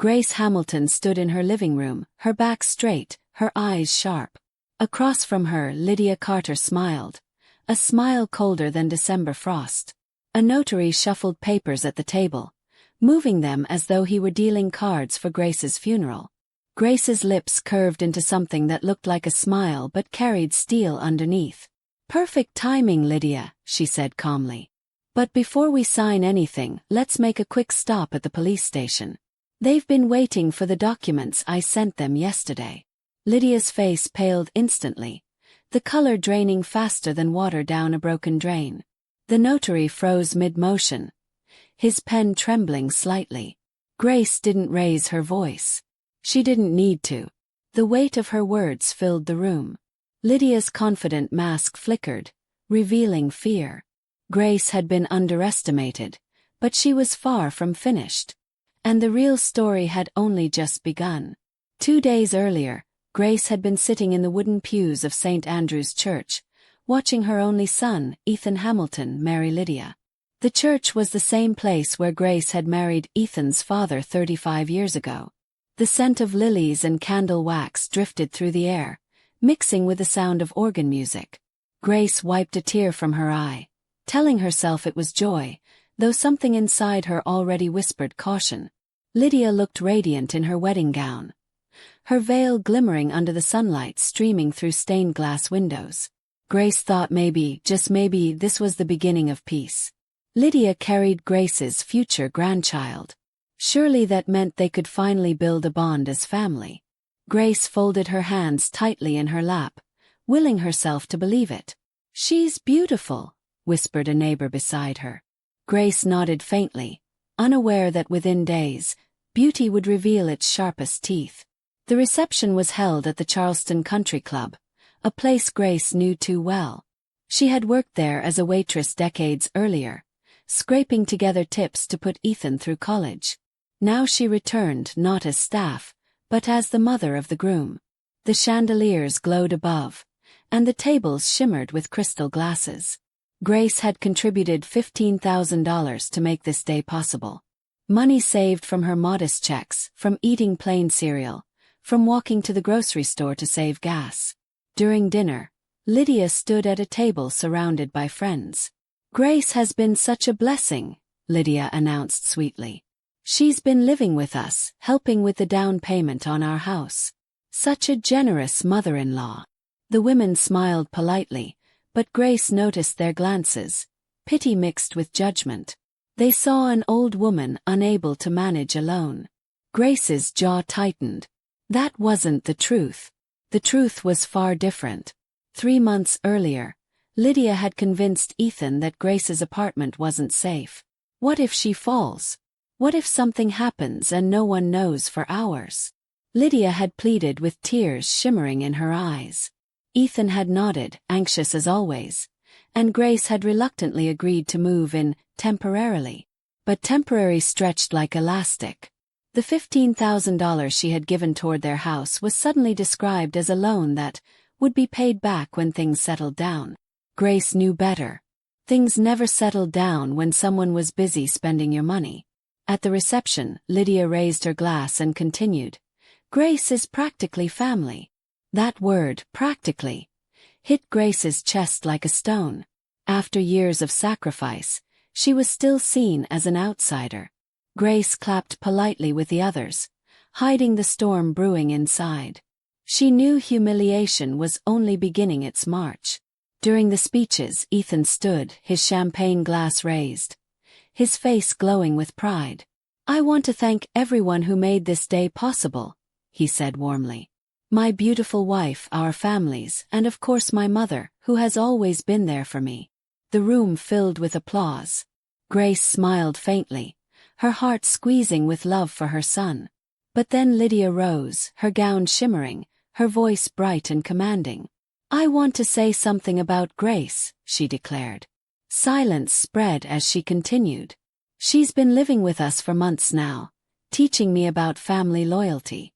Grace Hamilton stood in her living room, her back straight, her eyes sharp. Across from her, Lydia Carter smiled, a smile colder than December frost. A notary shuffled papers at the table, moving them as though he were dealing cards for Grace's funeral. Grace's lips curved into something that looked like a smile but carried steel underneath. "Perfect timing, Lydia," she said calmly. "But before we sign anything, let's make a quick stop at the police station. They've been waiting for the documents I sent them yesterday." Lydia's face paled instantly, the color draining faster than water down a broken drain. The notary froze mid-motion, his pen trembling slightly. Grace didn't raise her voice. She didn't need to. The weight of her words filled the room. Lydia's confident mask flickered, revealing fear. Grace had been underestimated, but she was far from finished. And the real story had only just begun. 2 days earlier, Grace had been sitting in the wooden pews of St. Andrew's Church, watching her only son, Ethan Hamilton, marry Lydia. The church was the same place where Grace had married Ethan's father 35 years ago. The scent of lilies and candle wax drifted through the air, mixing with the sound of organ music. Grace wiped a tear from her eye, telling herself it was joy, though something inside her already whispered caution. Lydia looked radiant in her wedding gown, her veil glimmering under the sunlight streaming through stained glass windows. Grace thought maybe, just maybe, this was the beginning of peace. Lydia carried Grace's future grandchild. Surely that meant they could finally build a bond as family. Grace folded her hands tightly in her lap, willing herself to believe it. "She's beautiful," whispered a neighbor beside her. Grace nodded faintly, unaware that within days, beauty would reveal its sharpest teeth. The reception was held at the Charleston Country Club, a place Grace knew too well. She had worked there as a waitress decades earlier, scraping together tips to put Ethan through college. Now she returned not as staff, but as the mother of the groom. The chandeliers glowed above, and the tables shimmered with crystal glasses. Grace had contributed $15,000 to make this day possible. Money saved from her modest checks, from eating plain cereal, from walking to the grocery store to save gas. During dinner, Lydia stood at a table surrounded by friends. "Grace has been such a blessing," Lydia announced sweetly. "She's been living with us, helping with the down payment on our house. Such a generous mother-in-law." The women smiled politely, but Grace noticed their glances, pity mixed with judgment. They saw an old woman unable to manage alone. Grace's jaw tightened. That wasn't the truth. The truth was far different. 3 months earlier, Lydia had convinced Ethan that Grace's apartment wasn't safe. What if she falls? What if something happens and no one knows for hours? Lydia had pleaded with tears shimmering in her eyes. Ethan had nodded, anxious as always, and Grace had reluctantly agreed to move in, temporarily. But temporary stretched like elastic. The $15,000 she had given toward their house was suddenly described as a loan that would be paid back when things settled down. Grace knew better. Things never settled down when someone was busy spending your money. At the reception, Lydia raised her glass and continued. "Grace is practically family." That word, practically, hit Grace's chest like a stone. After years of sacrifice, she was still seen as an outsider. Grace clapped politely with the others, hiding the storm brewing inside. She knew humiliation was only beginning its march. During the speeches, Ethan stood, his champagne glass raised, his face glowing with pride. "I want to thank everyone who made this day possible," he said warmly. "My beautiful wife, our families, and of course my mother, who has always been there for me." The room filled with applause. Grace smiled faintly, her heart squeezing with love for her son. But then Lydia rose, her gown shimmering, her voice bright and commanding. "I want to say something about Grace," she declared. Silence spread as she continued. "She's been living with us for months now, teaching me about family loyalty.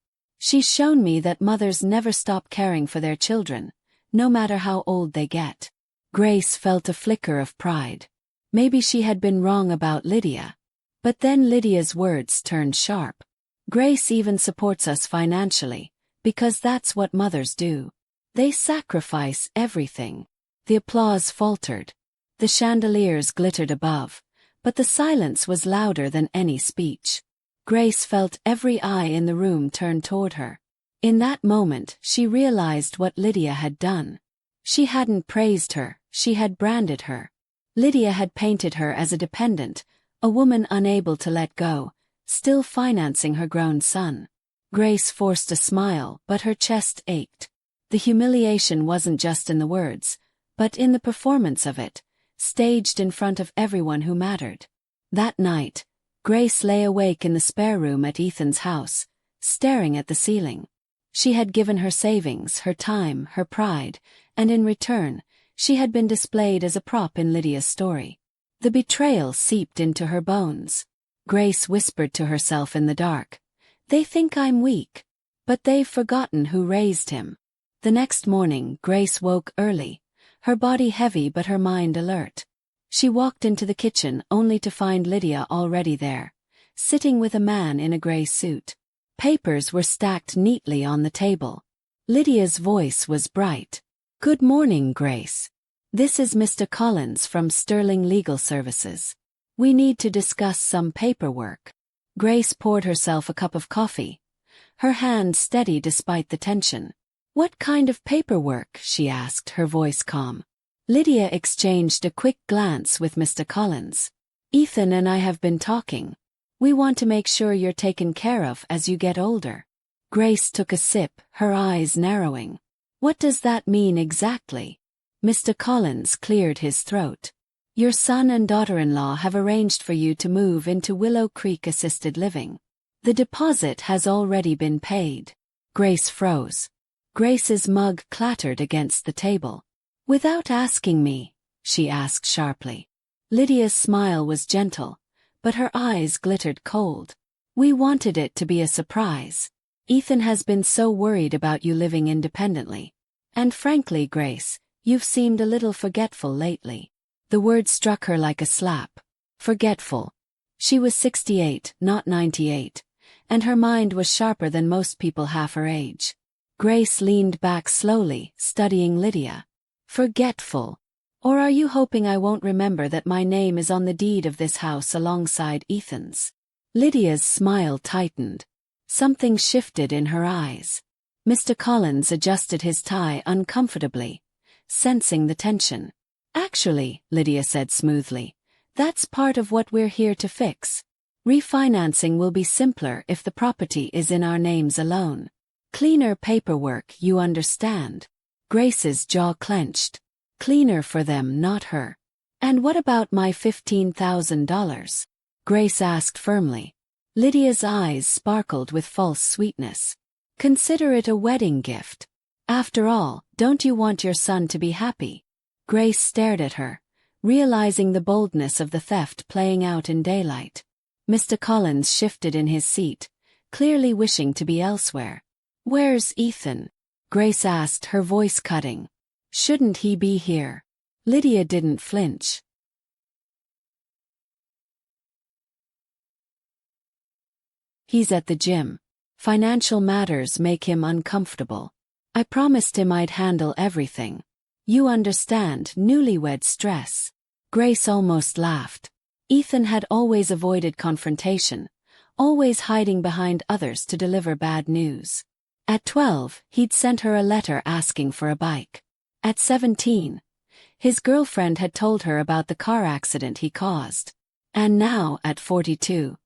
She's shown me that mothers never stop caring for their children, no matter how old they get." Grace felt a flicker of pride. Maybe she had been wrong about Lydia. But then Lydia's words turned sharp. Grace even supports us financially, because that's what mothers do. They sacrifice everything. The applause faltered. The chandeliers glittered above, but the silence was louder than any speech. Grace felt every eye in the room turn toward her. In that moment, she realized what Lydia had done. She hadn't praised her, she had branded her. Lydia had painted her as a dependent, a woman unable to let go, still financing her grown son. Grace forced a smile, but her chest ached. The humiliation wasn't just in the words, but in the performance of it, staged in front of everyone who mattered. That night, Grace lay awake in the spare room at Ethan's house, staring at the ceiling. She had given her savings, her time, her pride, and in return, she had been displayed as a prop in Lydia's story. The betrayal seeped into her bones. Grace whispered to herself in the dark, "They think I'm weak. But they've forgotten who raised him." The next morning, Grace woke early, her body heavy but her mind alert. She walked into the kitchen only to find Lydia already there, sitting with a man in a gray suit. Papers were stacked neatly on the table. Lydia's voice was bright. "Good morning, Grace. This is Mr. Collins from Sterling Legal Services. We need to discuss some paperwork." Grace poured herself a cup of coffee, her hand steady despite the tension. "What kind of paperwork?" she asked, her voice calm. Lydia exchanged a quick glance with Mr. Collins. "Ethan and I have been talking. We want to make sure you're taken care of as you get older." Grace took a sip, her eyes narrowing. "What does that mean exactly?" Mr. Collins cleared his throat. "Your son and daughter-in-law have arranged for you to move into Willow Creek Assisted Living. The deposit has already been paid." Grace froze. Grace's mug clattered against the table. "Without asking me?" she asked sharply. Lydia's smile was gentle, but her eyes glittered cold. "We wanted it to be a surprise. Ethan has been so worried about you living independently. And frankly, Grace, you've seemed a little forgetful lately." The word struck her like a slap. Forgetful. She was 68, not 98, and her mind was sharper than most people half her age. Grace leaned back slowly, studying Lydia. "Forgetful? Or are you hoping I won't remember that my name is on the deed of this house alongside Ethan's?" Lydia's smile tightened. Something shifted in her eyes. Mr. Collins adjusted his tie uncomfortably, sensing the tension. "Actually," Lydia said smoothly, "that's part of what we're here to fix. Refinancing will be simpler if the property is in our names alone. Cleaner paperwork, you understand." Grace's jaw clenched. Cleaner for them, not her. "And what about my $15,000? Grace asked firmly. Lydia's eyes sparkled with false sweetness. "Consider it a wedding gift. After all, don't you want your son to be happy?" Grace stared at her, realizing the boldness of the theft playing out in daylight. Mr. Collins shifted in his seat, clearly wishing to be elsewhere. "Where's Ethan?" Grace asked, her voice cutting. "Shouldn't he be here?" Lydia didn't flinch. "He's at the gym. Financial matters make him uncomfortable. I promised him I'd handle everything. You understand, newlywed stress." Grace almost laughed. Ethan had always avoided confrontation, always hiding behind others to deliver bad news. At 12, he'd sent her a letter asking for a bike. At 17, his girlfriend had told her about the car accident he caused. And now, at 42,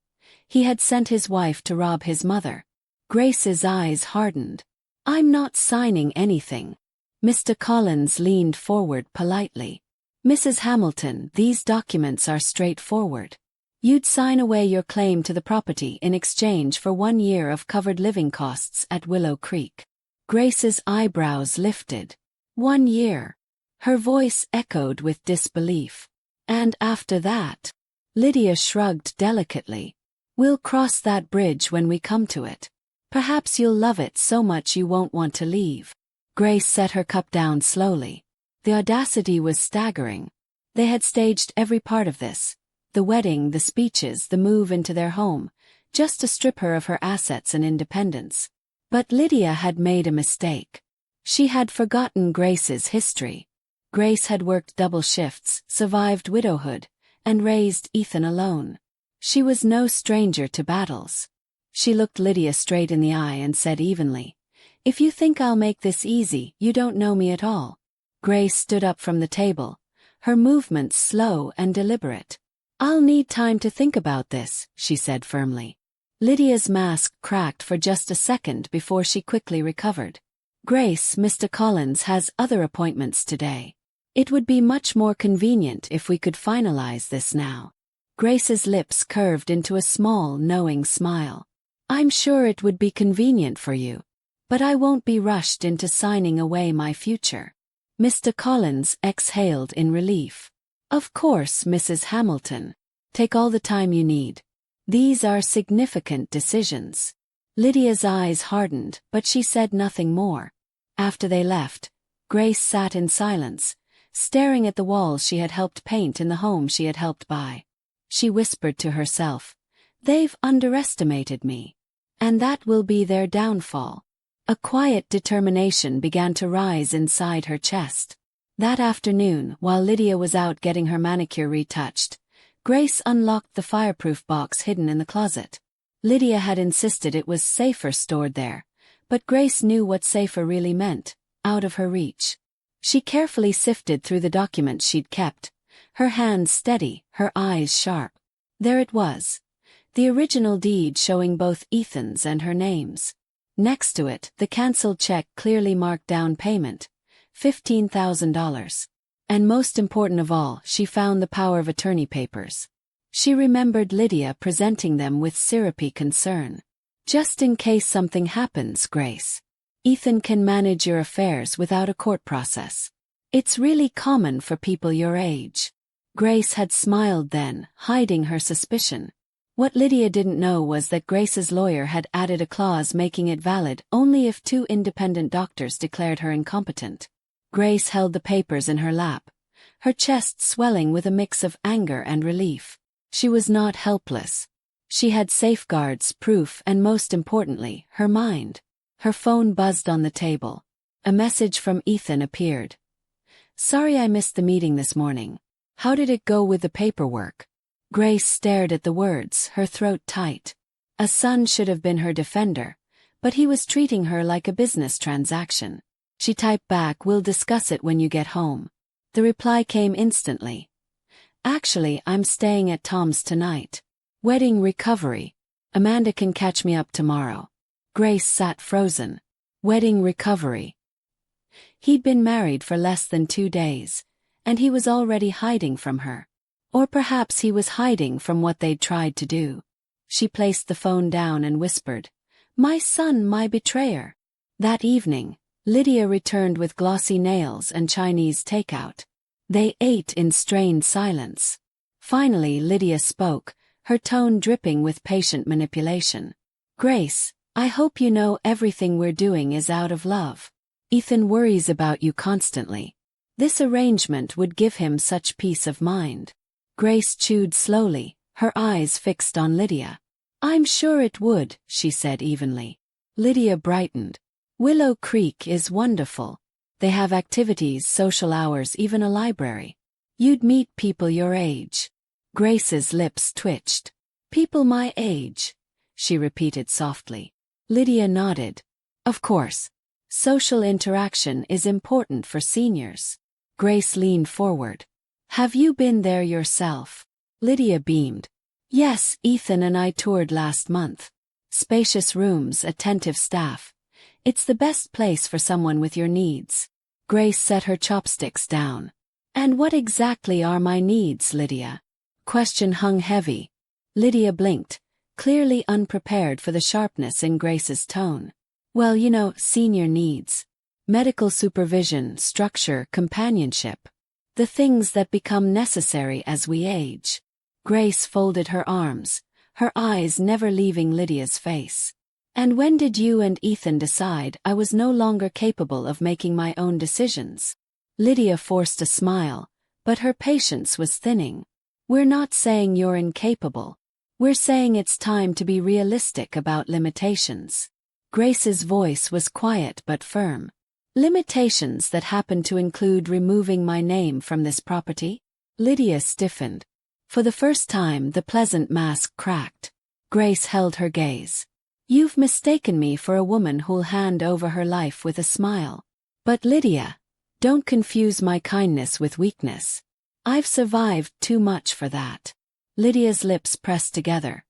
he had sent his wife to rob his mother. Grace's eyes hardened. "I'm not signing anything." Mr. Collins leaned forward politely. "Mrs. Hamilton, these documents are straightforward. You'd sign away your claim to the property in exchange for 1 year of covered living costs at Willow Creek." Grace's eyebrows lifted. 1 year. Her voice echoed with disbelief. "And after that?" Lydia shrugged delicately. "We'll cross that bridge when we come to it. Perhaps you'll love it so much you won't want to leave." Grace set her cup down slowly. The audacity was staggering. They had staged every part of this. The wedding, the speeches, the move into their home, just to strip her of her assets and independence. But Lydia had made a mistake. She had forgotten Grace's history. Grace had worked double shifts, survived widowhood, and raised Ethan alone. She was no stranger to battles. She looked Lydia straight in the eye and said evenly, "If you think I'll make this easy, you don't know me at all." Grace stood up from the table, her movements slow and deliberate. "I'll need time to think about this," she said firmly. Lydia's mask cracked for just a second before she quickly recovered. "Grace, Mr. Collins has other appointments today. It would be much more convenient if we could finalize this now." Grace's lips curved into a small, knowing smile. "I'm sure it would be convenient for you. But I won't be rushed into signing away my future." Mr. Collins exhaled in relief. "Of course, Mrs. Hamilton. Take all the time you need. These are significant decisions." Lydia's eyes hardened, but she said nothing more. After they left, Grace sat in silence, staring at the walls she had helped paint in the home she had helped buy. She whispered to herself, "They've underestimated me. And that will be their downfall." A quiet determination began to rise inside her chest. That afternoon, while Lydia was out getting her manicure retouched, Grace unlocked the fireproof box hidden in the closet. Lydia had insisted it was safer stored there, but Grace knew what safer really meant, out of her reach. She carefully sifted through the documents she'd kept, her hands steady, her eyes sharp. There it was, the original deed showing both Ethan's and her names. Next to it, the cancelled check clearly marked down payment, $15,000. And most important of all, she found the power of attorney papers. She remembered Lydia presenting them with syrupy concern. "Just in case something happens, Grace. Ethan can manage your affairs without a court process. It's really common for people your age." Grace had smiled then, hiding her suspicion. What Lydia didn't know was that Grace's lawyer had added a clause making it valid only if 2 independent doctors declared her incompetent. Grace held the papers in her lap, her chest swelling with a mix of anger and relief. She was not helpless. She had safeguards, proof, and most importantly, her mind. Her phone buzzed on the table. A message from Ethan appeared. "Sorry I missed the meeting this morning. How did it go with the paperwork?" Grace stared at the words, her throat tight. A son should have been her defender, but he was treating her like a business transaction. She typed back, "We'll discuss it when you get home." The reply came instantly. "Actually, I'm staying at Tom's tonight. Wedding recovery. Amanda can catch me up tomorrow." Grace sat frozen. Wedding recovery. He'd been married for less than 2 days, and he was already hiding from her. Or perhaps he was hiding from what they'd tried to do. She placed the phone down and whispered, "My son, my betrayer." That evening, Lydia returned with glossy nails and Chinese takeout. They ate in strained silence. Finally, Lydia spoke, her tone dripping with patient manipulation. "Grace, I hope you know everything we're doing is out of love. Ethan worries about you constantly. This arrangement would give him such peace of mind." Grace chewed slowly, her eyes fixed on Lydia. "I'm sure it would," she said evenly. Lydia brightened. "Willow Creek is wonderful. They have activities, social hours, even a library. You'd meet people your age." Grace's lips twitched. "People my age," she repeated softly. Lydia nodded. "Of course. Social interaction is important for seniors." Grace leaned forward. "Have you been there yourself?" Lydia beamed. "Yes, Ethan and I toured last month. Spacious rooms, attentive staff. It's the best place for someone with your needs." Grace set her chopsticks down. "And what exactly are my needs, Lydia?" Question hung heavy. Lydia blinked, clearly unprepared for the sharpness in Grace's tone. "Well, senior needs. Medical supervision, structure, companionship. The things that become necessary as we age." Grace folded her arms, her eyes never leaving Lydia's face. "And when did you and Ethan decide I was no longer capable of making my own decisions?" Lydia forced a smile, but her patience was thinning. "We're not saying you're incapable. We're saying it's time to be realistic about limitations. Grace's voice was quiet but firm. Limitations that happen to include removing my name from this property? Lydia stiffened. For the first time, the pleasant mask cracked. Grace held her gaze. You've mistaken me for a woman who'll hand over her life with a smile. But Lydia, don't confuse my kindness with weakness. I've survived too much for that. Lydia's lips pressed together,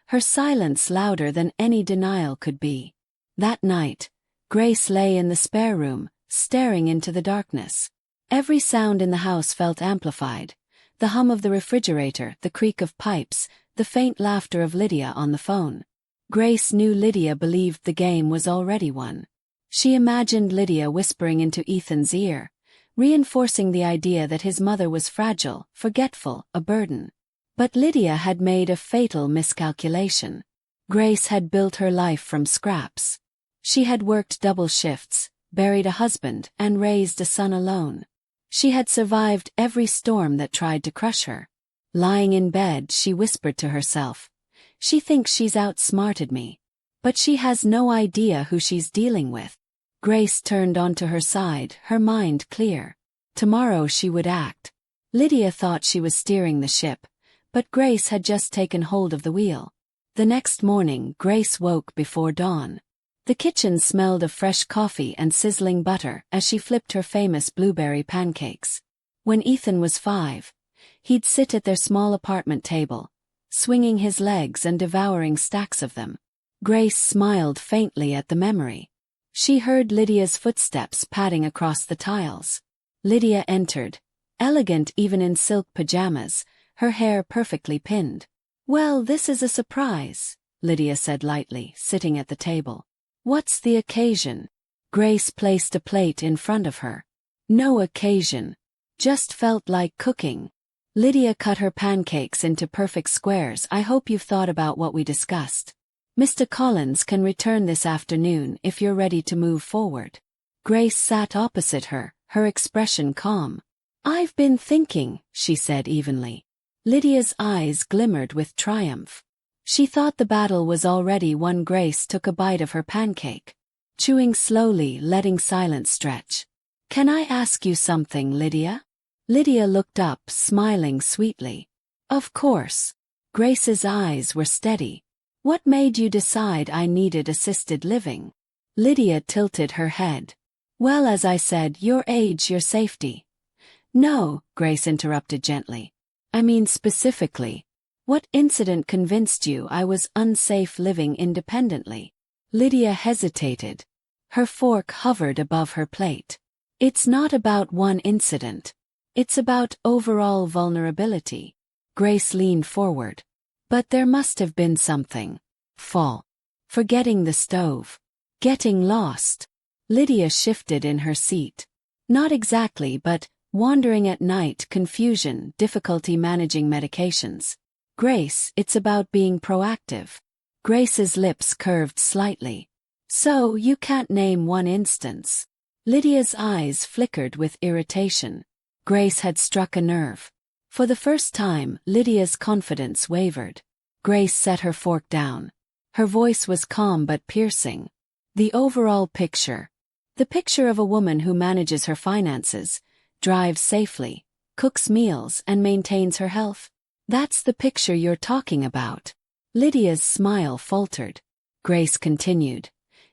her silence louder than any denial could be. That night, Grace lay in the spare room, staring into the darkness. Every sound in the house felt amplified. The hum of the refrigerator, the creak of pipes, the faint laughter of Lydia on the phone. Grace knew Lydia believed the game was already won. She imagined Lydia whispering into Ethan's ear, reinforcing the idea that his mother was fragile, forgetful, a burden. But Lydia had made a fatal miscalculation. Grace had built her life from scraps. She had worked double shifts, buried a husband, and raised a son alone. She had survived every storm that tried to crush her. Lying in bed, she whispered to herself, "She thinks she's outsmarted me. But she has no idea who she's dealing with." Grace turned onto her side, her mind clear. Tomorrow she would act. Lydia thought she was steering the ship, but Grace had just taken hold of the wheel. The next morning, Grace woke before dawn. The kitchen smelled of fresh coffee and sizzling butter as she flipped her famous blueberry pancakes. When Ethan was 5, he'd sit at their small apartment table, swinging his legs and devouring stacks of them. Grace smiled faintly at the memory. She heard Lydia's footsteps padding across the tiles. Lydia entered, elegant even in silk pajamas, her hair perfectly pinned. "Well, this is a surprise," Lydia said lightly, sitting at the table. "What's the occasion?" Grace placed a plate in front of her. "No occasion. Just felt like cooking." Lydia cut her pancakes into perfect squares. "I hope you've thought about what we discussed. Mr. Collins can return this afternoon if you're ready to move forward." Grace sat opposite her, her expression calm. "I've been thinking," she said evenly. Lydia's eyes glimmered with triumph. She thought the battle was already won. Grace took a bite of her pancake, chewing slowly, letting silence stretch. "Can I ask you something, Lydia?" Lydia looked up, smiling sweetly. "Of course." Grace's eyes were steady. "What made you decide I needed assisted living?" Lydia tilted her head. "Well, as I said, your age, your safety." "No," Grace interrupted gently. "I mean specifically. What incident convinced you I was unsafe living independently?" Lydia hesitated. Her fork hovered above her plate. "It's not about one incident. It's about overall vulnerability." Grace leaned forward. "But there must have been something. Fall. Forgetting the stove. Getting lost." Lydia shifted in her seat. "Not exactly, but wandering at night, confusion, difficulty managing medications." "Grace, it's about being proactive." Grace's lips curved slightly. "So, you can't name one instance?" Lydia's eyes flickered with irritation. Grace had struck a nerve. For the first time, Lydia's confidence wavered. Grace set her fork down. Her voice was calm but piercing. "The overall picture. The picture of a woman who manages her finances, drives safely, cooks meals, and maintains her health. That's the picture you're talking about." Lydia's smile faltered. Grace continued.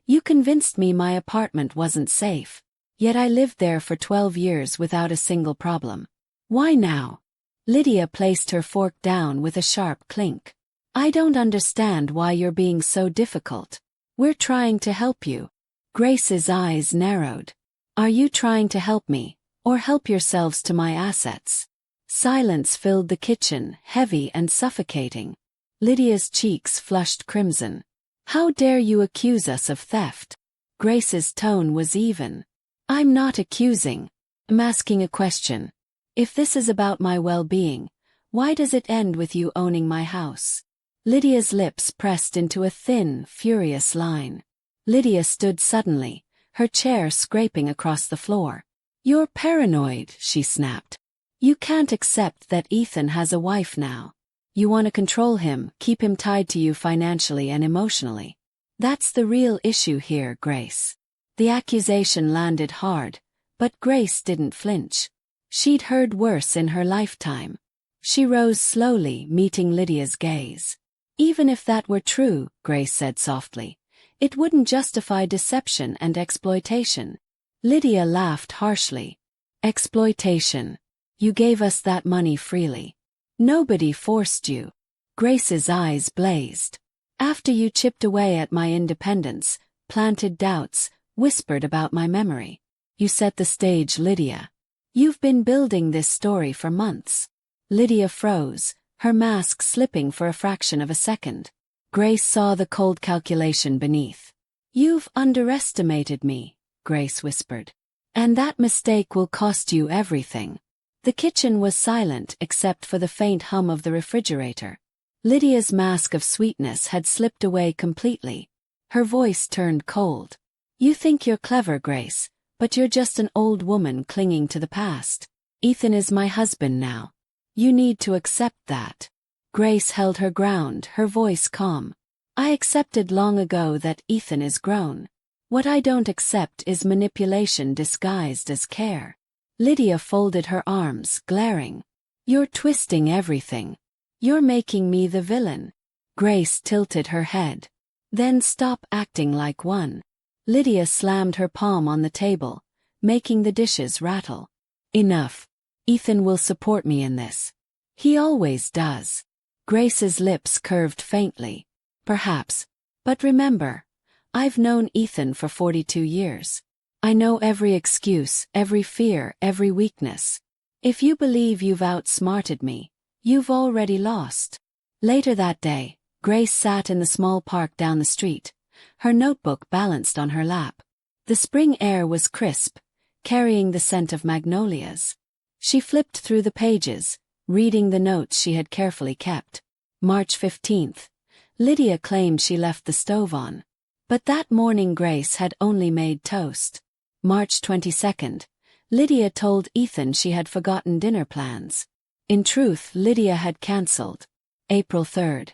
"You convinced me my apartment wasn't safe. Yet I lived there for 12 years without a single problem. Why now?" Lydia placed her fork down with a sharp clink. "I don't understand why you're being so difficult. We're trying to help you." Grace's eyes narrowed. "Are you trying to help me, or help yourselves to my assets?" Silence filled the kitchen, heavy and suffocating. Lydia's cheeks flushed crimson. "How dare you accuse us of theft?" Grace's tone was even. "I'm not accusing. I'm asking a question. If this is about my well-being, why does it end with you owning my house?" Lydia's lips pressed into a thin, furious line. Lydia stood suddenly, her chair scraping across the floor. "You're paranoid," she snapped. "You can't accept that Ethan has a wife now. You want to control him, keep him tied to you financially and emotionally. That's the real issue here, Grace. The accusation landed hard, but Grace didn't flinch. She'd heard worse in her lifetime. She rose slowly, meeting Lydia's gaze. Even if that were true, Grace said softly, it wouldn't justify deception and exploitation. Lydia laughed harshly. Exploitation. You gave us that money freely. Nobody forced you. Grace's eyes blazed. After you chipped away at my independence, planted doubts, whispered about my memory. You set the stage, Lydia. You've been building this story for months. Lydia froze, her mask slipping for a fraction of a second. Grace saw the cold calculation beneath. You've underestimated me, Grace whispered. And that mistake will cost you everything. The kitchen was silent except for the faint hum of the refrigerator. Lydia's mask of sweetness had slipped away completely. Her voice turned cold. You think you're clever, Grace, but you're just an old woman clinging to the past. Ethan is my husband now. You need to accept that. Grace held her ground, her voice calm. I accepted long ago that Ethan is grown. What I don't accept is manipulation disguised as care. Lydia folded her arms, glaring. You're twisting everything. You're making me the villain. Grace tilted her head. Then stop acting like one. Lydia slammed her palm on the table, making the dishes rattle. Enough. Ethan will support me in this. He always does. Grace's lips curved faintly. Perhaps. But remember, I've known Ethan for 42 years. I know every excuse, every fear, every weakness. If you believe you've outsmarted me, you've already lost. Later that day, Grace sat in the small park down the street, her notebook balanced on her lap. The spring air was crisp, carrying the scent of magnolias. She flipped through the pages, reading the notes she had carefully kept. March 15th. Lydia claimed she left the stove on. But that morning Grace had only made toast. March 22nd. Lydia told Ethan she had forgotten dinner plans. In truth, Lydia had cancelled. April 3rd.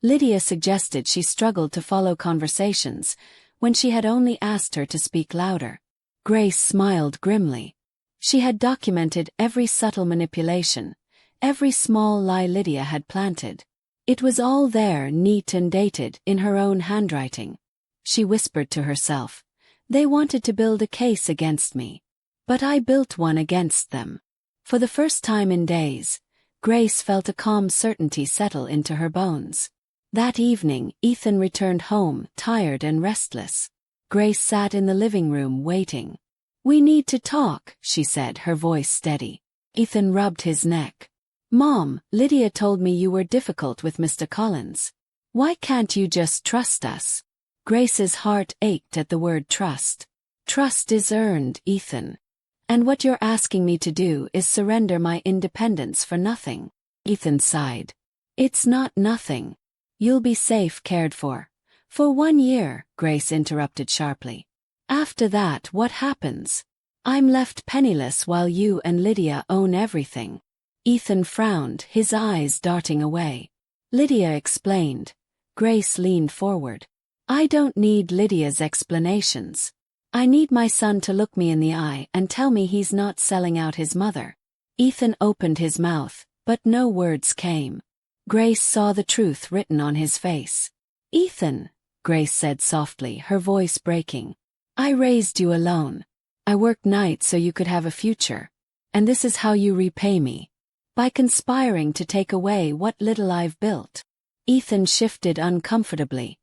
Lydia suggested she struggled to follow conversations when she had only asked her to speak louder. Grace smiled grimly. She had documented every subtle manipulation, every small lie Lydia had planted. It was all there, neat and dated, in her own handwriting. She whispered to herself, they wanted to build a case against me. But I built one against them. For the first time in days, Grace felt a calm certainty settle into her bones. That evening, Ethan returned home, tired and restless. Grace sat in the living room waiting. We need to talk, she said, her voice steady. Ethan rubbed his neck. Mom, Lydia told me you were difficult with Mr. Collins. Why can't you just trust us? Grace's heart ached at the word trust. Trust is earned, Ethan. And what you're asking me to do is surrender my independence for nothing. Ethan sighed. It's not nothing. You'll be safe, cared for. For 1 year, Grace interrupted sharply. After that, what happens? I'm left penniless while you and Lydia own everything. Ethan frowned, his eyes darting away. Lydia explained. Grace leaned forward. I don't need Lydia's explanations. I need my son to look me in the eye and tell me he's not selling out his mother. Ethan opened his mouth, but no words came. Grace saw the truth written on his face. Ethan, Grace said softly, her voice breaking. I raised you alone. I worked nights so you could have a future. And this is how you repay me. By conspiring to take away what little I've built. Ethan shifted uncomfortably.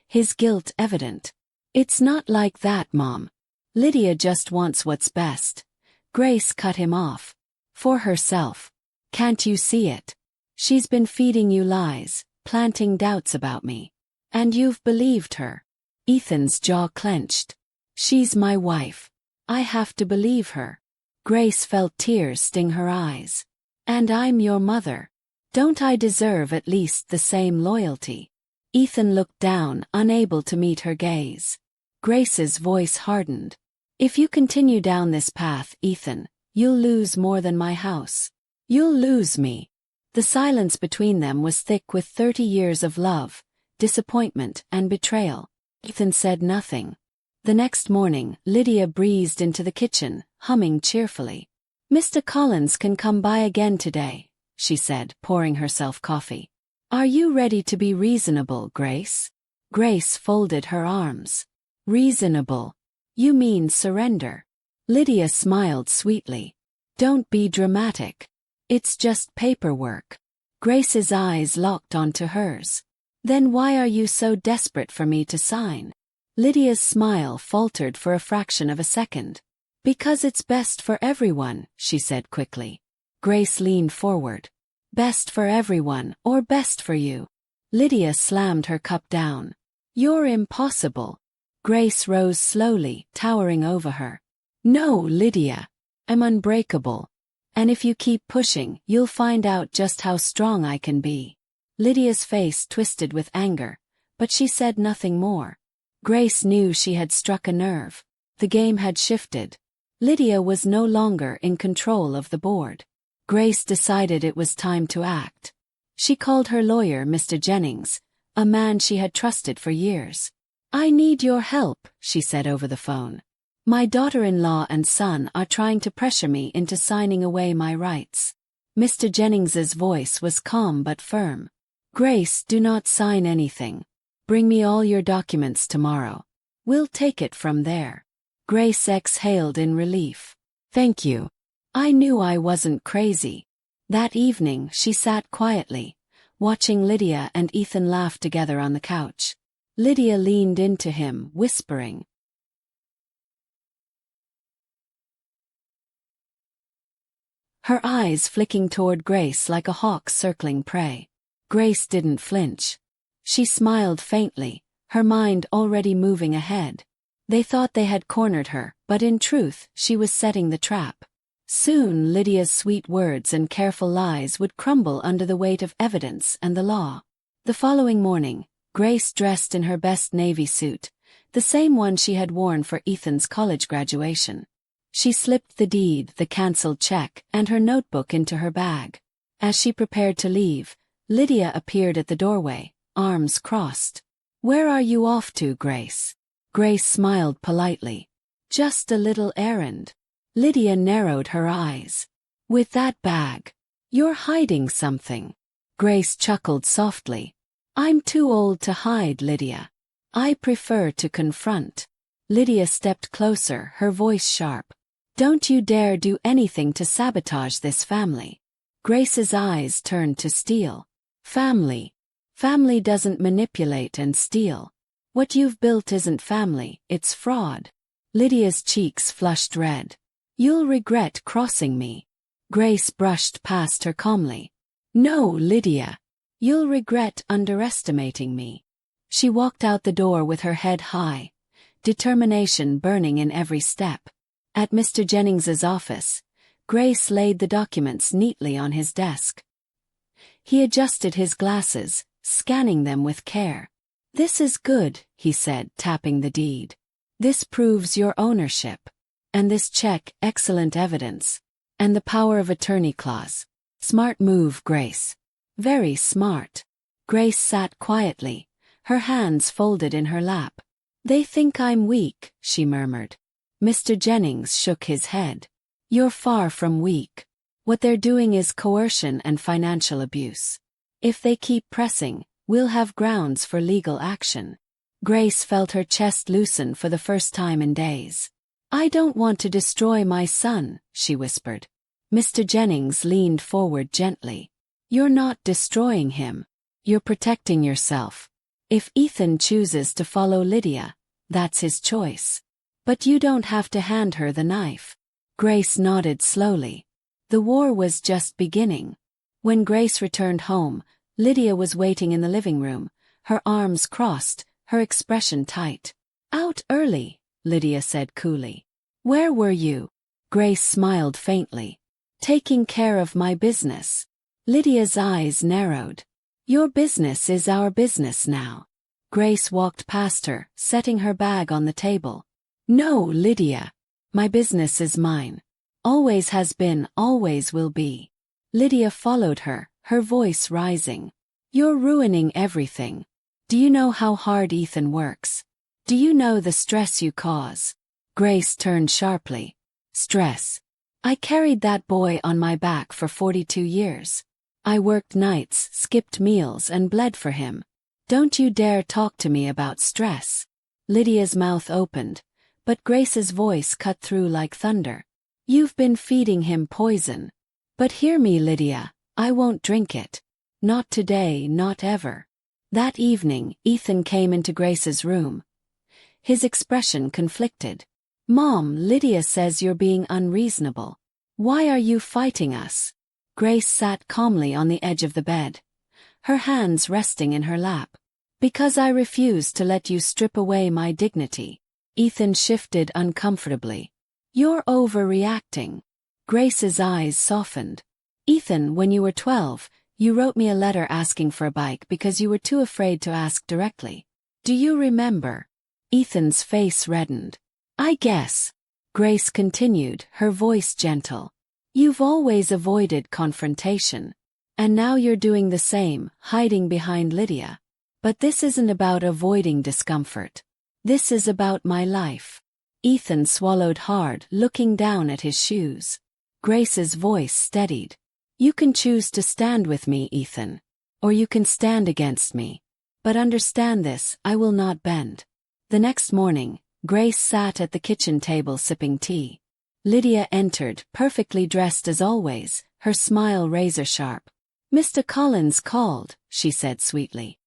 His guilt evident. It's not like that, Mom. Lydia just wants what's best. Grace cut him off. For herself. Can't you see it? She's been feeding you lies, planting doubts about me. And you've believed her. Ethan's jaw clenched. She's my wife. I have to believe her. Grace felt tears sting her eyes. And I'm your mother. Don't I deserve at least the same loyalty? Ethan looked down, unable to meet her gaze. Grace's voice hardened. If you continue down this path, Ethan, you'll lose more than my house. You'll lose me. The silence between them was thick with 30 years of love, disappointment, and betrayal. Ethan said nothing. The next morning, Lydia breezed into the kitchen, humming cheerfully. "Mr. Collins can come by again today," she said, pouring herself coffee. "Are you ready to be reasonable, Grace?" Grace folded her arms. "Reasonable? You mean surrender?" Lydia smiled sweetly. "Don't be dramatic. It's just paperwork." Grace's eyes locked onto hers. "Then why are you so desperate for me to sign?" Lydia's smile faltered for a fraction of a second. "Because it's best for everyone," she said quickly. Grace leaned forward. "Best for everyone, or best for you?" Lydia slammed her cup down. "You're impossible." Grace rose slowly, towering over her. "No, Lydia. I'm unbreakable. And if you keep pushing, you'll find out just how strong I can be." Lydia's face twisted with anger, but she said nothing more. Grace knew she had struck a nerve. The game had shifted. Lydia was no longer in control of the board. Grace decided it was time to act. She called her lawyer Mr. Jennings, a man she had trusted for years. "I need your help," she said over the phone. "My daughter-in-law and son are trying to pressure me into signing away my rights." Mr. Jennings's voice was calm but firm. "Grace, do not sign anything. Bring me all your documents tomorrow. We'll take it from there." Grace exhaled in relief. "Thank you. I knew I wasn't crazy." That evening she sat quietly, watching Lydia and Ethan laugh together on the couch. Lydia leaned into him, whispering, her eyes flicking toward Grace like a hawk circling prey. Grace didn't flinch. She smiled faintly, her mind already moving ahead. They thought they had cornered her, but in truth, she was setting the trap. Soon Lydia's sweet words and careful lies would crumble under the weight of evidence and the law. The following morning, Grace dressed in her best navy suit, the same one she had worn for Ethan's college graduation. She slipped the deed, the cancelled check, and her notebook into her bag. As she prepared to leave, Lydia appeared at the doorway, arms crossed. "Where are you off to, Grace?" Grace smiled politely. "Just a little errand." Lydia narrowed her eyes. "With that bag? You're hiding something." Grace chuckled softly. "I'm too old to hide, Lydia. I prefer to confront." Lydia stepped closer, her voice sharp. "Don't you dare do anything to sabotage this family." Grace's eyes turned to steel. "Family? Family doesn't manipulate and steal. What you've built isn't family, it's fraud." Lydia's cheeks flushed red. "You'll regret crossing me." Grace brushed past her calmly. "No, Lydia. You'll regret underestimating me." She walked out the door with her head high, determination burning in every step. At Mr. Jennings's office, Grace laid the documents neatly on his desk. He adjusted his glasses, scanning them with care. "This is good," he said, tapping the deed. "This proves your ownership. And this check, excellent evidence. And the power of attorney clause. Smart move, Grace. Very smart." Grace sat quietly, her hands folded in her lap. "They think I'm weak," she murmured. Mr. Jennings shook his head. "You're far from weak. What they're doing is coercion and financial abuse. If they keep pressing, we'll have grounds for legal action." Grace felt her chest loosen for the first time in days. "I don't want to destroy my son," she whispered. Mr. Jennings leaned forward gently. "You're not destroying him. You're protecting yourself. If Ethan chooses to follow Lydia, that's his choice. But you don't have to hand her the knife." Grace nodded slowly. The war was just beginning. When Grace returned home, Lydia was waiting in the living room, her arms crossed, her expression tight. "Out early," Lydia said coolly. "Where were you?" Grace smiled faintly. "Taking care of my business." Lydia's eyes narrowed. "Your business is our business now." Grace walked past her, setting her bag on the table. "No, Lydia. My business is mine. Always has been, always will be." Lydia followed her, her voice rising. You're ruining everything. Do you know how hard Ethan works? Do you know the stress you cause? Grace turned sharply. Stress. I carried that boy on my back for 42 years. I worked nights, skipped meals, and bled for him. Don't you dare talk to me about stress. Lydia's mouth opened, but Grace's voice cut through like thunder. You've been feeding him poison. But hear me, Lydia, I won't drink it. Not today, not ever. That evening, Ethan came into Grace's room. His expression conflicted. Mom, Lydia says you're being unreasonable. Why are you fighting us? Grace sat calmly on the edge of the bed, her hands resting in her lap. Because I refuse to let you strip away my dignity. Ethan shifted uncomfortably. You're overreacting. Grace's eyes softened. Ethan, when you were 12, you wrote me a letter asking for a bike because you were too afraid to ask directly. Do you remember? Ethan's face reddened. I guess. Grace continued, her voice gentle. You've always avoided confrontation. And now you're doing the same, hiding behind Lydia. But this isn't about avoiding discomfort. This is about my life. Ethan swallowed hard, looking down at his shoes. Grace's voice steadied. You can choose to stand with me, Ethan. Or you can stand against me. But understand this, I will not bend. The next morning, Grace sat at the kitchen table sipping tea. Lydia entered, perfectly dressed as always, her smile razor-sharp. Mr. Collins called, she said sweetly.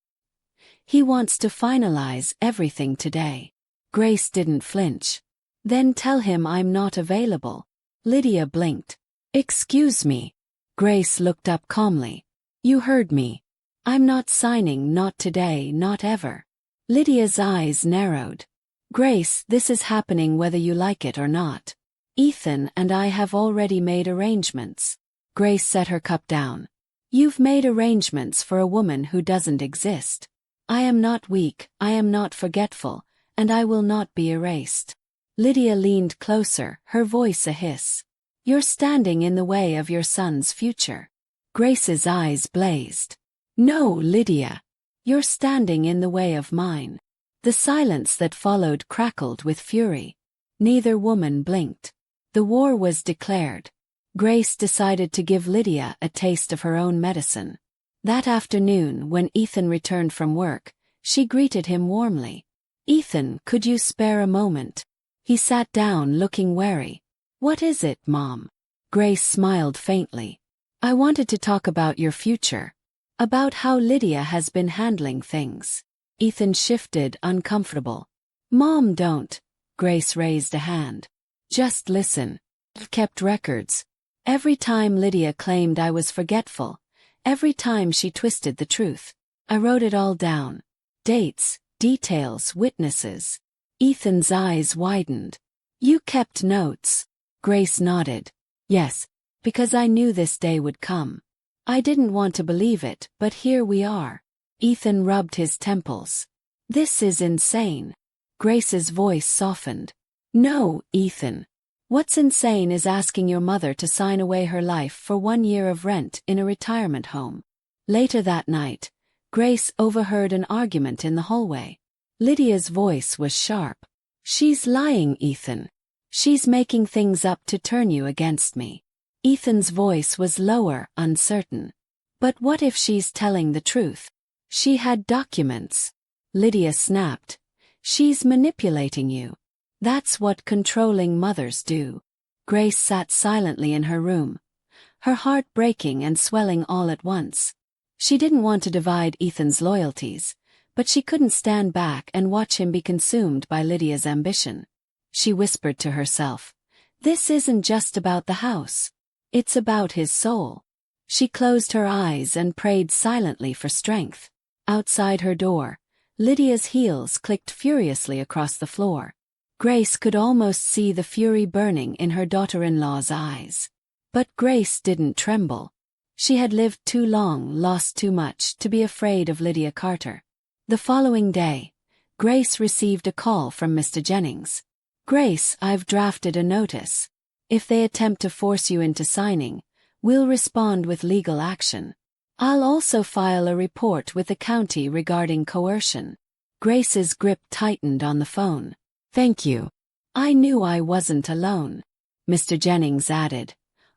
He wants to finalize everything today. Grace didn't flinch. Then tell him I'm not available. Lydia blinked. Excuse me. Grace looked up calmly. You heard me. I'm not signing, not today, not ever. Lydia's eyes narrowed. Grace, this is happening whether you like it or not. Ethan and I have already made arrangements. Grace set her cup down. You've made arrangements for a woman who doesn't exist. I am not weak, I am not forgetful, and I will not be erased. Lydia leaned closer, her voice a hiss. You're standing in the way of your son's future. Grace's eyes blazed. No, Lydia. You're standing in the way of mine. The silence that followed crackled with fury. Neither woman blinked. The war was declared. Grace decided to give Lydia a taste of her own medicine. That afternoon, when Ethan returned from work, she greeted him warmly. Ethan, could you spare a moment? He sat down looking wary. What is it, Mom? Grace smiled faintly. I wanted to talk about your future. About how Lydia has been handling things. Ethan shifted, uncomfortable. Mom, don't. Grace raised a hand. Just listen. I've kept records. Every time Lydia claimed I was forgetful, every time she twisted the truth, I wrote it all down. Dates, details, witnesses. Ethan's eyes widened. You kept notes. Grace nodded. Yes, because I knew this day would come. I didn't want to believe it, but here we are. Ethan rubbed his temples. This is insane. Grace's voice softened. No, Ethan. What's insane is asking your mother to sign away her life for 1 year of rent in a retirement home. Later that night, Grace overheard an argument in the hallway. Lydia's voice was sharp. She's lying, Ethan. She's making things up to turn you against me. Ethan's voice was lower, uncertain. But what if she's telling the truth? She had documents. Lydia snapped. She's manipulating you. That's what controlling mothers do. Grace sat silently in her room, her heart breaking and swelling all at once. She didn't want to divide Ethan's loyalties, but she couldn't stand back and watch him be consumed by Lydia's ambition. She whispered to herself, this isn't just about the house. It's about his soul. She closed her eyes and prayed silently for strength. Outside her door, Lydia's heels clicked furiously across the floor. Grace could almost see the fury burning in her daughter-in-law's eyes. But Grace didn't tremble. She had lived too long, lost too much, to be afraid of Lydia Carter. The following day, Grace received a call from Mr. Jennings. Grace, I've drafted a notice. If they attempt to force you into signing, we'll respond with legal action. I'll also file a report with the county regarding coercion. Grace's grip tightened on the phone. Thank you. I knew I wasn't alone. Mr. Jennings added.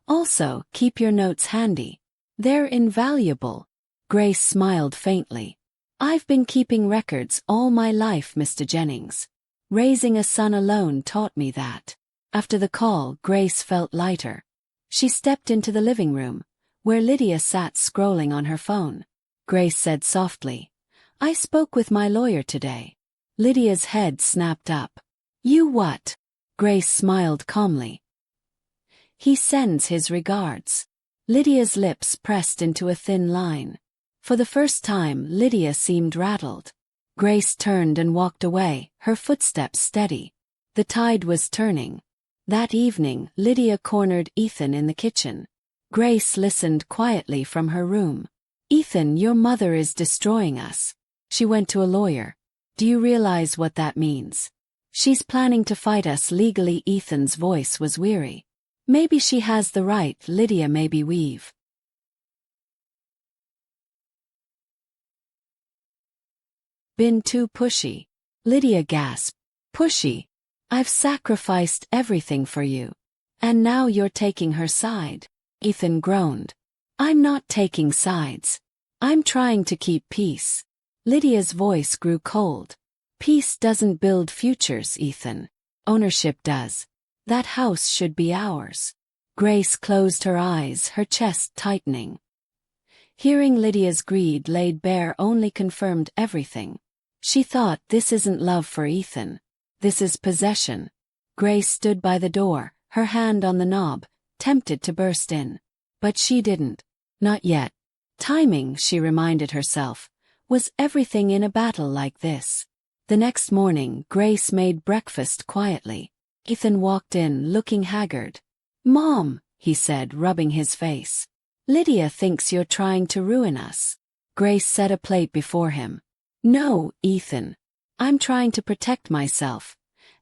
Also, keep your notes handy. They're invaluable. Grace smiled faintly. I've been keeping records all my life, Mr. Jennings. Raising a son alone taught me that. After the call, Grace felt lighter. She stepped into the living room, where Lydia sat scrolling on her phone. Grace said softly, I spoke with my lawyer today. Lydia's head snapped up. You what? Grace smiled calmly. He sends his regards. Lydia's lips pressed into a thin line. For the first time, Lydia seemed rattled. Grace turned and walked away, her footsteps steady. The tide was turning. That evening, Lydia cornered Ethan in the kitchen. Grace listened quietly from her room. Ethan, your mother is destroying us. She went to a lawyer. Do you realize what that means? She's planning to fight us legally. Ethan's voice was weary. Maybe she has the right, Lydia. Maybe we've been too pushy. Lydia gasped. Pushy? I've sacrificed everything for you. And now you're taking her side. Ethan groaned. I'm not taking sides. I'm trying to keep peace. Lydia's voice grew cold. Peace doesn't build futures, Ethan. Ownership does. That house should be ours. Grace closed her eyes, her chest tightening. Hearing Lydia's greed laid bare only confirmed everything. She thought, this isn't love for Ethan. This is possession. Grace stood by the door, her hand on the knob, tempted to burst in. But she didn't. Not yet. Timing, she reminded herself, was everything in a battle like this. The next morning, Grace made breakfast quietly. Ethan walked in, looking haggard. Mom, he said, rubbing his face. Lydia thinks you're trying to ruin us. Grace set a plate before him. No, Ethan. I'm trying to protect myself.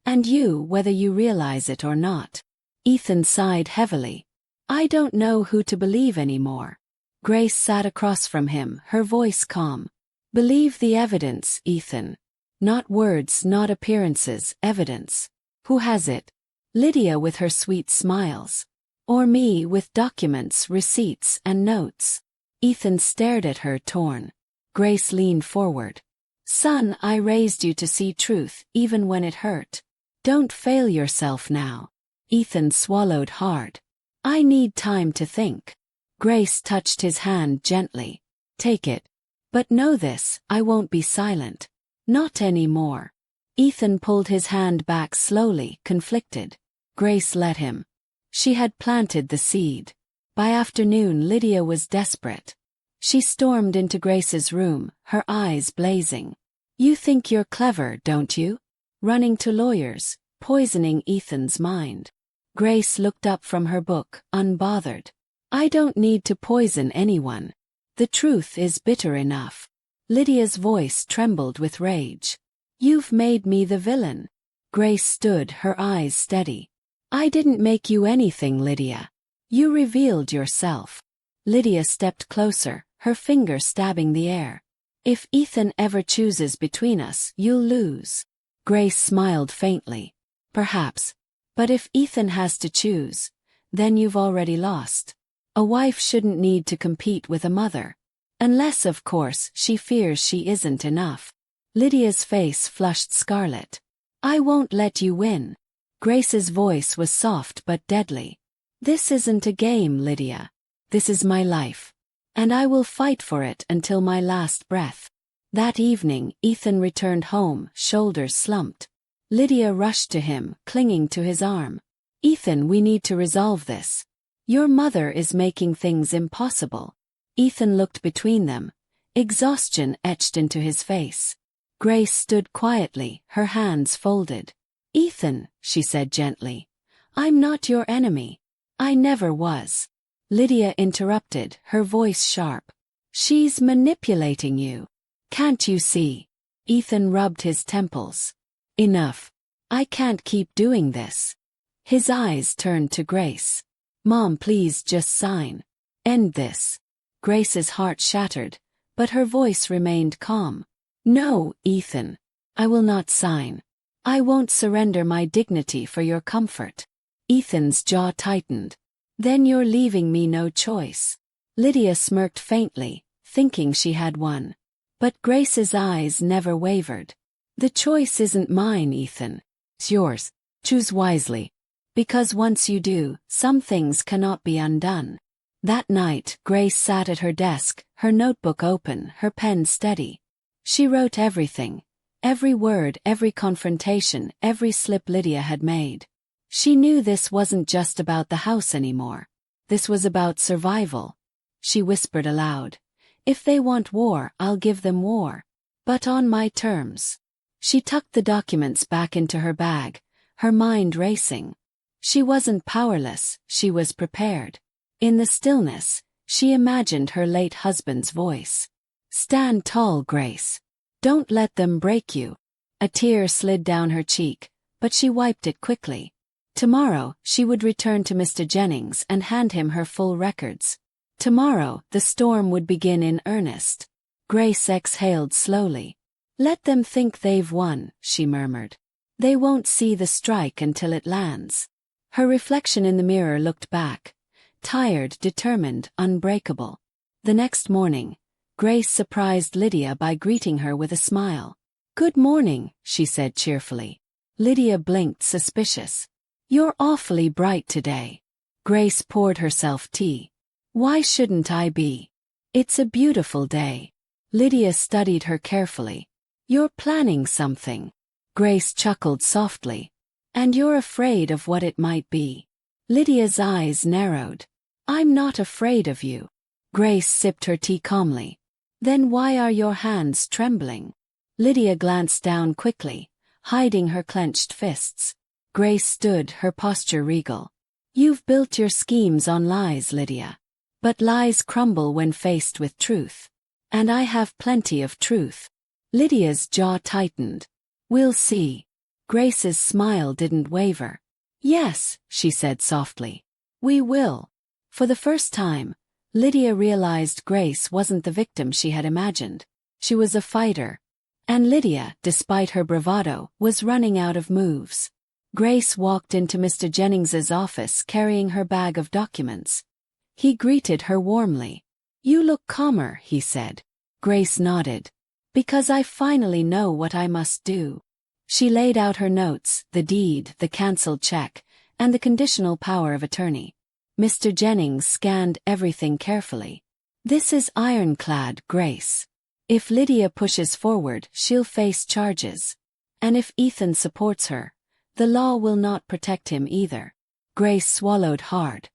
And you, whether you realize it or not. Ethan sighed heavily. I don't know who to believe anymore. Grace sat across from him, her voice calm. Believe the evidence, Ethan. Not words, not appearances, evidence. Who has it? Lydia with her sweet smiles. Or me with documents, receipts, and notes. Ethan stared at her, torn. Grace leaned forward. Son, I raised you to see truth, even when it hurt. Don't fail yourself now. Ethan swallowed hard. I need time to think. Grace touched his hand gently. Take it. But know this, I won't be silent. Not anymore. Ethan pulled his hand back slowly, conflicted. Grace let him. She had planted the seed. By afternoon, Lydia was desperate. She stormed into Grace's room, her eyes blazing. You think you're clever, don't you? Running to lawyers, poisoning Ethan's mind. Grace looked up from her book, unbothered. I don't need to poison anyone. The truth is bitter enough. Lydia's voice trembled with rage. You've made me the villain. Grace stood, her eyes steady. I didn't make you anything, Lydia. You revealed yourself. Lydia stepped closer, her finger stabbing the air. If Ethan ever chooses between us, you'll lose. Grace smiled faintly. Perhaps. But if Ethan has to choose, then you've already lost. A wife shouldn't need to compete with a mother. Unless, of course, she fears she isn't enough. Lydia's face flushed scarlet. I won't let you win. Grace's voice was soft but deadly. This isn't a game, Lydia. This is my life. And I will fight for it until my last breath. That evening, Ethan returned home, shoulders slumped. Lydia rushed to him, clinging to his arm. Ethan, we need to resolve this. Your mother is making things impossible. Ethan looked between them. Exhaustion etched into his face. Grace stood quietly, her hands folded. Ethan, she said gently. I'm not your enemy. I never was. Lydia interrupted, her voice sharp. She's manipulating you. Can't you see? Ethan rubbed his temples. Enough. I can't keep doing this. His eyes turned to Grace. Mom, please just sign. End this. Grace's heart shattered, but her voice remained calm. No, Ethan. I will not sign. I won't surrender my dignity for your comfort. Ethan's jaw tightened. Then you're leaving me no choice. Lydia smirked faintly, thinking she had won. But Grace's eyes never wavered. The choice isn't mine, Ethan. It's yours. Choose wisely. Because once you do, some things cannot be undone. That night, Grace sat at her desk, her notebook open, her pen steady. She wrote everything. Every word, every confrontation, every slip Lydia had made. She knew this wasn't just about the house anymore. This was about survival. She whispered aloud. If they want war, I'll give them war. But on my terms. She tucked the documents back into her bag, her mind racing. She wasn't powerless, she was prepared. In the stillness, she imagined her late husband's voice. Stand tall, Grace. Don't let them break you. A tear slid down her cheek, but she wiped it quickly. Tomorrow, she would return to Mr. Jennings and hand him her full records. Tomorrow, the storm would begin in earnest. Grace exhaled slowly. Let them think they've won, she murmured. They won't see the strike until it lands. Her reflection in the mirror looked back. Tired, determined, unbreakable. The next morning, Grace surprised Lydia by greeting her with a smile. Good morning, she said cheerfully. Lydia blinked, suspicious. You're awfully bright today. Grace poured herself tea. Why shouldn't I be? It's a beautiful day. Lydia studied her carefully. You're planning something. Grace chuckled softly. And you're afraid of what it might be. Lydia's eyes narrowed. I'm not afraid of you. Grace sipped her tea calmly. Then why are your hands trembling? Lydia glanced down quickly, hiding her clenched fists. Grace stood, her posture regal. You've built your schemes on lies, Lydia. But lies crumble when faced with truth. And I have plenty of truth. Lydia's jaw tightened. We'll see. Grace's smile didn't waver. Yes, she said softly. We will. For the first time, Lydia realized Grace wasn't the victim she had imagined. She was a fighter. And Lydia, despite her bravado, was running out of moves. Grace walked into Mr. Jennings's office carrying her bag of documents. He greeted her warmly. You look calmer, he said. Grace nodded. Because I finally know what I must do. She laid out her notes, the deed, the cancelled check, and the conditional power of attorney. Mr. Jennings scanned everything carefully. This is ironclad, Grace. If Lydia pushes forward, she'll face charges. And if Ethan supports her, the law will not protect him either. Grace swallowed hard.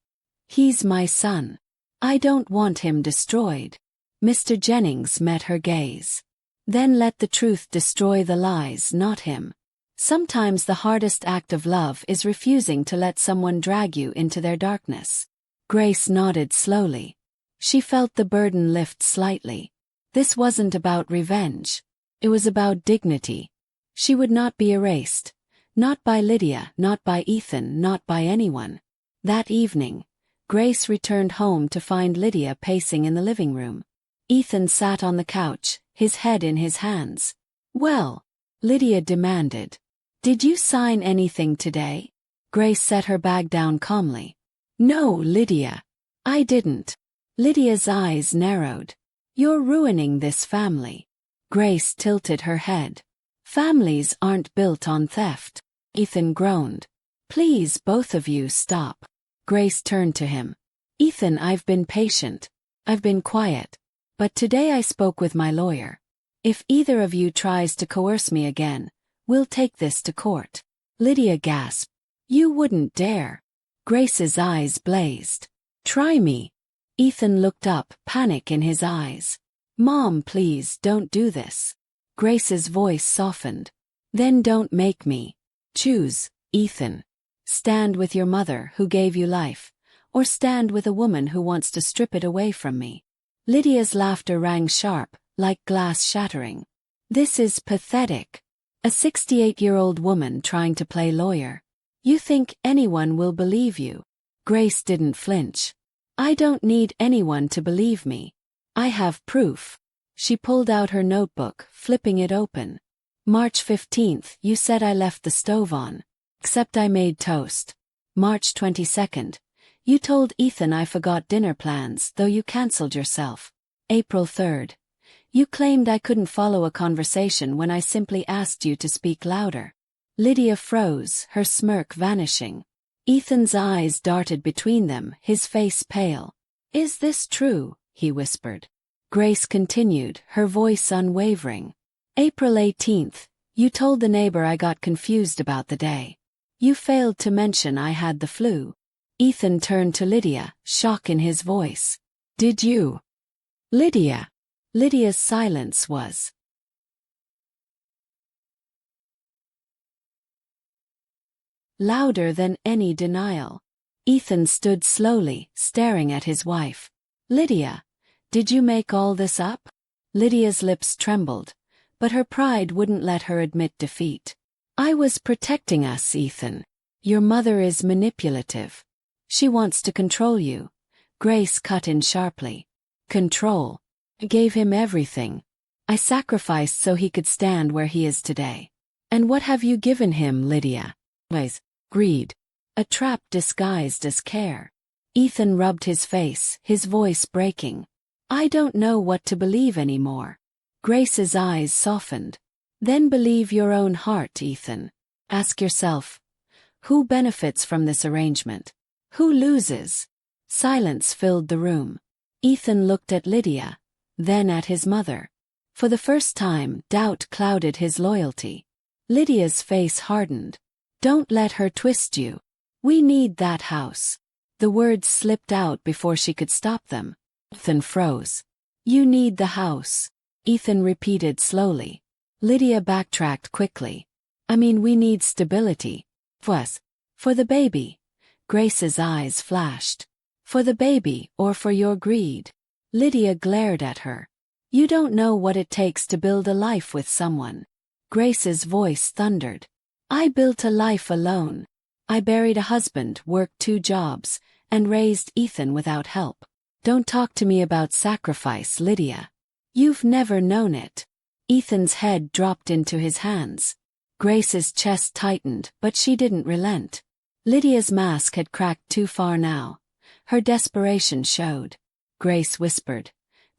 He's my son. I don't want him destroyed. Mr. Jennings met her gaze. Then let the truth destroy the lies, not him. Sometimes the hardest act of love is refusing to let someone drag you into their darkness. Grace nodded slowly. She felt the burden lift slightly. This wasn't about revenge. It was about dignity. She would not be erased. Not by Lydia, not by Ethan, not by anyone. That evening, Grace returned home to find Lydia pacing in the living room. Ethan sat on the couch, his head in his hands. Well, Lydia demanded. Did you sign anything today? Grace set her bag down calmly. No, Lydia. I didn't. Lydia's eyes narrowed. You're ruining this family. Grace tilted her head. Families aren't built on theft. Ethan groaned. Please, both of you, stop. Grace turned to him. Ethan, I've been patient. I've been quiet. But today I spoke with my lawyer. If either of you tries to coerce me again, we'll take this to court. Lydia gasped. You wouldn't dare. Grace's eyes blazed. Try me. Ethan looked up, panic in his eyes. Mom, please don't do this. Grace's voice softened. Then don't make me. Choose, Ethan. Stand with your mother who gave you life, or stand with a woman who wants to strip it away from me. Lydia's laughter rang sharp, like glass shattering. This is pathetic. A 68-year-old woman trying to play lawyer. You think anyone will believe you? Grace didn't flinch. I don't need anyone to believe me. I have proof. She pulled out her notebook, flipping it open. March 15th, you said I left the stove on. Except I made toast. March 22nd, you told Ethan I forgot dinner plans, though you cancelled yourself. April 3rd, you claimed I couldn't follow a conversation when I simply asked you to speak louder. Lydia froze, her smirk vanishing. Ethan's eyes darted between them, his face pale. Is this true? He whispered. Grace continued, her voice unwavering. April 18th, you told the neighbor I got confused about the day. You failed to mention I had the flu. Ethan turned to Lydia, shock in his voice. Did you? Lydia. Lydia's silence was louder than any denial. Ethan stood slowly, staring at his wife. Lydia, did you make all this up? Lydia's lips trembled, but her pride wouldn't let her admit defeat. I was protecting us, Ethan. Your mother is manipulative. She wants to control you. Grace cut in sharply. Control. I gave him everything. I sacrificed so he could stand where he is today. And what have you given him, Lydia? Greed. A trap disguised as care. Ethan rubbed his face, his voice breaking. I don't know what to believe anymore. Grace's eyes softened. Then believe your own heart, Ethan. Ask yourself, who benefits from this arrangement? Who loses? Silence filled the room. Ethan looked at Lydia, then at his mother. For the first time, doubt clouded his loyalty. Lydia's face hardened. Don't let her twist you. We need that house. The words slipped out before she could stop them. Ethan froze. You need the house. Ethan repeated slowly. Lydia backtracked quickly. I mean, we need stability. For the baby. Grace's eyes flashed. For the baby, or for your greed? Lydia glared at her. You don't know what it takes to build a life with someone. Grace's voice thundered. I built a life alone. I buried a husband, worked 2 jobs, and raised Ethan without help. Don't talk to me about sacrifice, Lydia. You've never known it. Ethan's head dropped into his hands. Grace's chest tightened, but she didn't relent. Lydia's mask had cracked too far now. Her desperation showed. Grace whispered.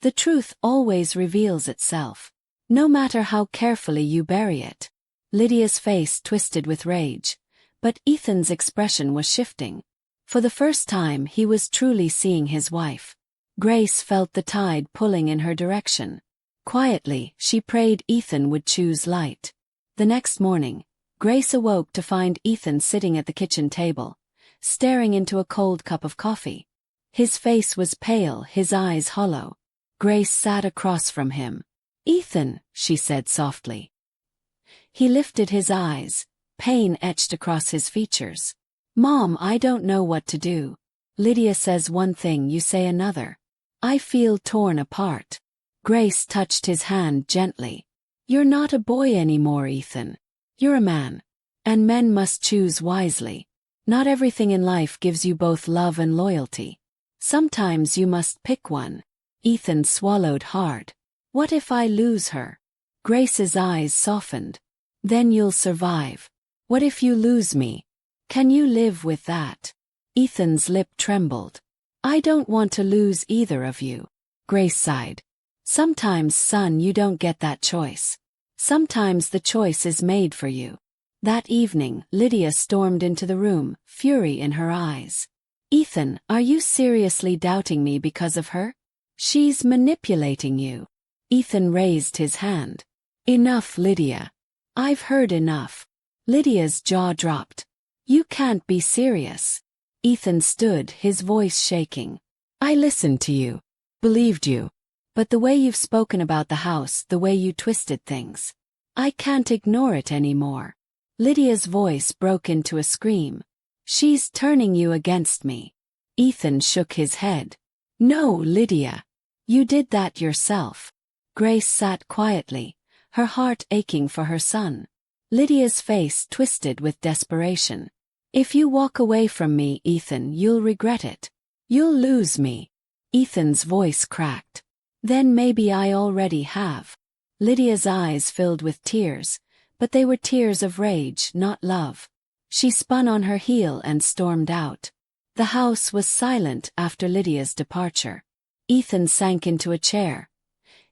The truth always reveals itself. No matter how carefully you bury it. Lydia's face twisted with rage. But Ethan's expression was shifting. For the first time he was truly seeing his wife. Grace felt the tide pulling in her direction. Quietly, she prayed Ethan would choose light. The next morning, Grace awoke to find Ethan sitting at the kitchen table, staring into a cold cup of coffee. His face was pale, his eyes hollow. Grace sat across from him. Ethan, she said softly. He lifted his eyes, pain etched across his features. Mom, I don't know what to do. Lydia says one thing, you say another. I feel torn apart. Grace touched his hand gently. You're not a boy anymore, Ethan. You're a man. And men must choose wisely. Not everything in life gives you both love and loyalty. Sometimes you must pick one. Ethan swallowed hard. What if I lose her? Grace's eyes softened. Then you'll survive. What if you lose me? Can you live with that? Ethan's lip trembled. I don't want to lose either of you. Grace sighed. Sometimes, son, you don't get that choice. Sometimes the choice is made for you. That evening, Lydia stormed into the room, fury in her eyes. Ethan, are you seriously doubting me because of her? She's manipulating you. Ethan raised his hand. Enough, Lydia. I've heard enough. Lydia's jaw dropped. You can't be serious. Ethan stood, his voice shaking. I listened to you. Believed you. But the way you've spoken about the house, the way you twisted things. I can't ignore it anymore. Lydia's voice broke into a scream. She's turning you against me. Ethan shook his head. No, Lydia. You did that yourself. Grace sat quietly, her heart aching for her son. Lydia's face twisted with desperation. If you walk away from me, Ethan, you'll regret it. You'll lose me. Ethan's voice cracked. Then maybe I already have. Lydia's eyes filled with tears, but they were tears of rage, not love. She spun on her heel and stormed out. The house was silent after Lydia's departure. Ethan sank into a chair,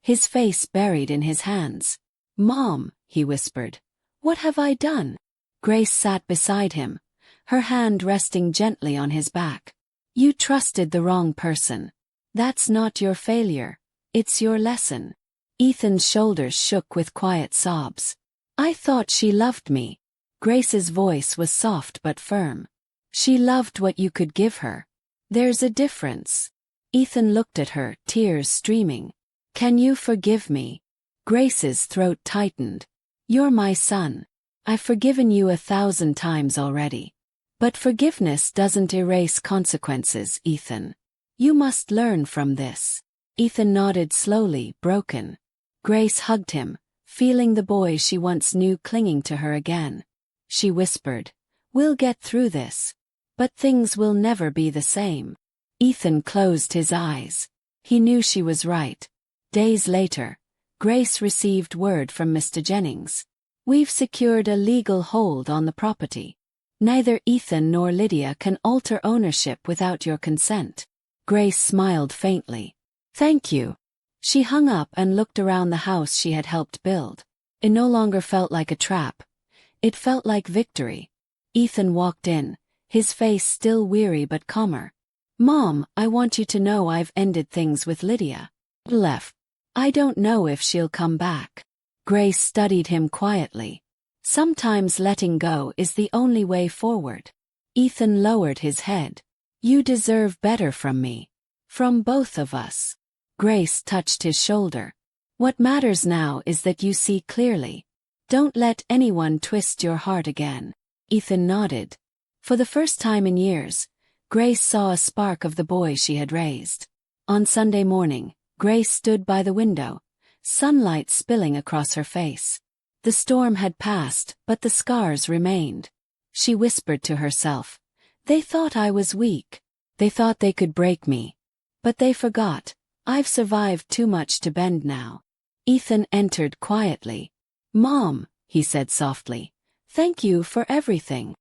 his face buried in his hands. "Mom," he whispered. "What have I done?" Grace sat beside him, her hand resting gently on his back. "You trusted the wrong person. That's not your failure, it's your lesson." Ethan's shoulders shook with quiet sobs. "I thought she loved me." Grace's voice was soft but firm. "She loved what you could give her. There's a difference." Ethan looked at her, tears streaming. "Can you forgive me?" Grace's throat tightened. "You're my son. I've forgiven you 1,000 times already. But forgiveness doesn't erase consequences, Ethan. You must learn from this." Ethan nodded slowly, broken. Grace hugged him, feeling the boy she once knew clinging to her again. She whispered, "We'll get through this. But things will never be the same." Ethan closed his eyes. He knew she was right. Days later, Grace received word from Mr. Jennings. "We've secured a legal hold on the property. Neither Ethan nor Lydia can alter ownership without your consent." Grace smiled faintly. "Thank you." She hung up and looked around the house she had helped build. It no longer felt like a trap. It felt like victory. Ethan walked in, his face still weary but calmer. "Mom, I want you to know I've ended things with Lydia. Left. I don't know if she'll come back." Grace studied him quietly. "Sometimes letting go is the only way forward." Ethan lowered his head. "You deserve better from me. From both of us." Grace touched his shoulder. "What matters now is that you see clearly. Don't let anyone twist your heart again." Ethan nodded. For the first time in years, Grace saw a spark of the boy she had raised. On Sunday morning, Grace stood by the window, sunlight spilling across her face. The storm had passed, but the scars remained. She whispered to herself, "They thought I was weak. They thought they could break me. But they forgot. I've survived too much to bend now." Ethan entered quietly. "Mom," he said softly, "thank you for everything."